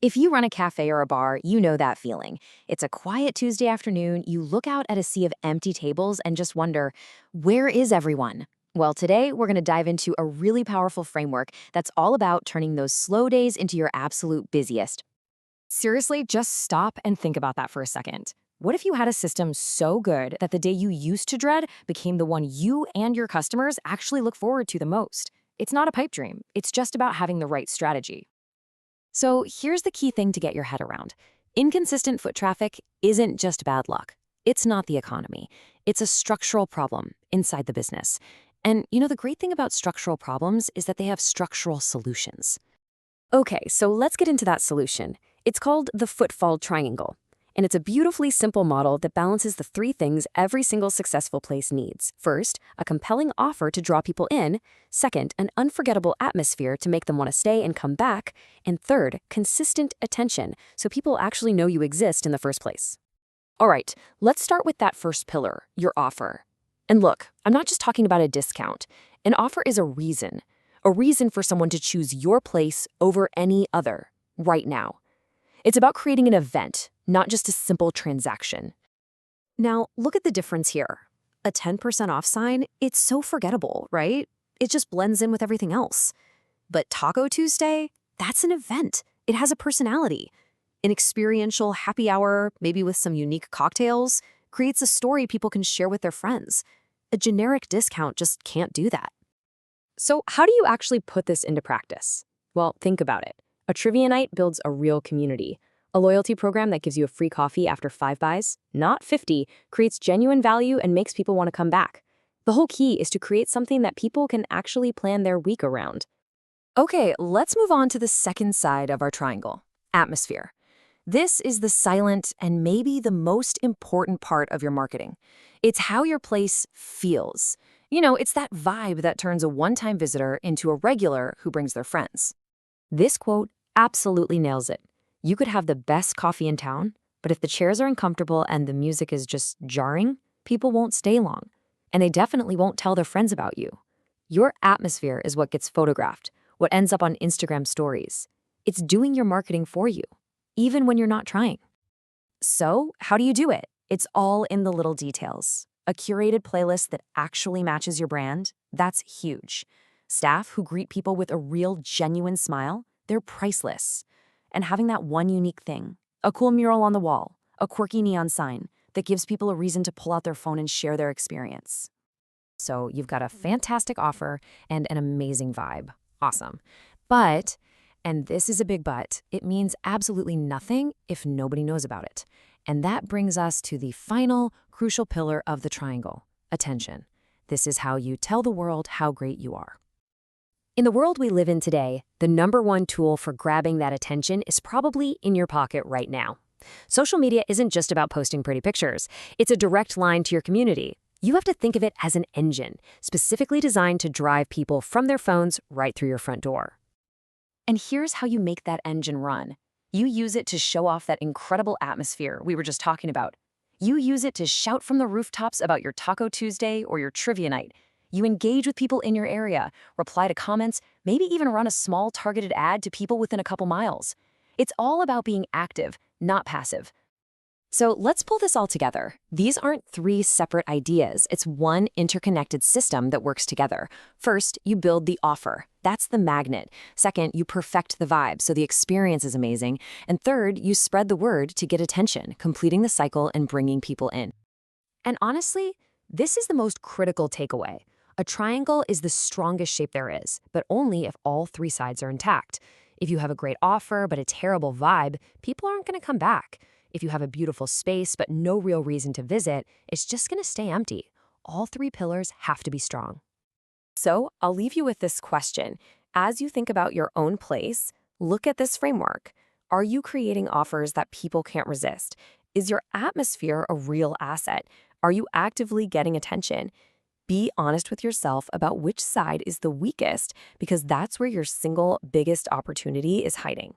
If you run a cafe or a bar, you know that feeling. It's a quiet Tuesday afternoon, you look out at a sea of empty tables and just wonder, where is everyone? Well, today we're going to dive into a really powerful framework that's all about turning those slow days into your absolute busiest. Seriously, just stop and think about that for a second. What if you had a system so good that the day you used to dread became the one you and your customers actually look forward to the most? It's not a pipe dream, it's just about having the right strategy. So here's the key thing to get your head around. Inconsistent foot traffic isn't just bad luck. It's not the economy. It's a structural problem inside the business. And the great thing about structural problems is that they have structural solutions. Okay, so let's get into that solution. It's called the Footfall triangle. And it's a beautifully simple model that balances the three things every single successful place needs. First, a compelling offer to draw people in. Second, an unforgettable atmosphere to make them want to stay and come back. And third, consistent attention, so people actually know you exist in the first place. All right, let's start with that first pillar, your offer. And look, I'm not just talking about a discount. An offer is a reason for someone to choose your place over any other, right now. It's about creating an event, not just a simple transaction. Now, look at the difference here. A 10% off sign, it's so forgettable, right? It just blends in with everything else. But Taco Tuesday, that's an event. It has a personality. An experiential happy hour, maybe with some unique cocktails, creates a story people can share with their friends. A generic discount just can't do that. So how do you actually put this into practice? Well, think about it. A trivia night builds a real community. A loyalty program that gives you a free coffee after 5 buys, not 50, creates genuine value and makes people want to come back. The whole key is to create something that people can actually plan their week around. Okay, let's move on to the second side of our triangle, atmosphere. This is the silent and maybe the most important part of your marketing. It's how your place feels. It's that vibe that turns a one-time visitor into a regular who brings their friends. This quote absolutely nails it. You could have the best coffee in town, but if the chairs are uncomfortable and the music is just jarring, people won't stay long. And they definitely won't tell their friends about you. Your atmosphere is what gets photographed, what ends up on Instagram stories. It's doing your marketing for you, even when you're not trying. So, how do you do it? It's all in the little details. A curated playlist that actually matches your brand, that's huge. Staff who greet people with a real, genuine smile, they're priceless. And having that one unique thing, a cool mural on the wall, a quirky neon sign that gives people a reason to pull out their phone and share their experience. So you've got a fantastic offer and an amazing vibe. Awesome. But, and this is a big but, it means absolutely nothing if nobody knows about it. And that brings us to the final crucial pillar of the triangle, attention. This is how you tell the world how great you are. In the world we live in today, the number one tool for grabbing that attention is probably in your pocket right now. Social media isn't just about posting pretty pictures. It's a direct line to your community. You have to think of it as an engine, specifically designed to drive people from their phones right through your front door. And here's how you make that engine run. You use it to show off that incredible atmosphere we were just talking about. You use it to shout from the rooftops about your Taco Tuesday or your trivia night. You engage with people in your area, reply to comments, maybe even run a small targeted ad to people within a couple miles. It's all about being active, not passive. So let's pull this all together. These aren't three separate ideas. It's one interconnected system that works together. First, you build the offer. That's the magnet. Second, you perfect the vibe so the experience is amazing. And third, you spread the word to get attention, completing the cycle and bringing people in. And honestly, this is the most critical takeaway. A triangle is the strongest shape there is, but only if all three sides are intact. If you have a great offer but a terrible vibe, people aren't going to come back. If you have a beautiful space but no real reason to visit, it's just going to stay empty. All three pillars have to be strong. So I'll leave you with this question. As you think about your own place, look at this framework. Are you creating offers that people can't resist? Is your atmosphere a real asset? Are you actively getting attention? Be honest with yourself about which side is the weakest, because that's where your single biggest opportunity is hiding.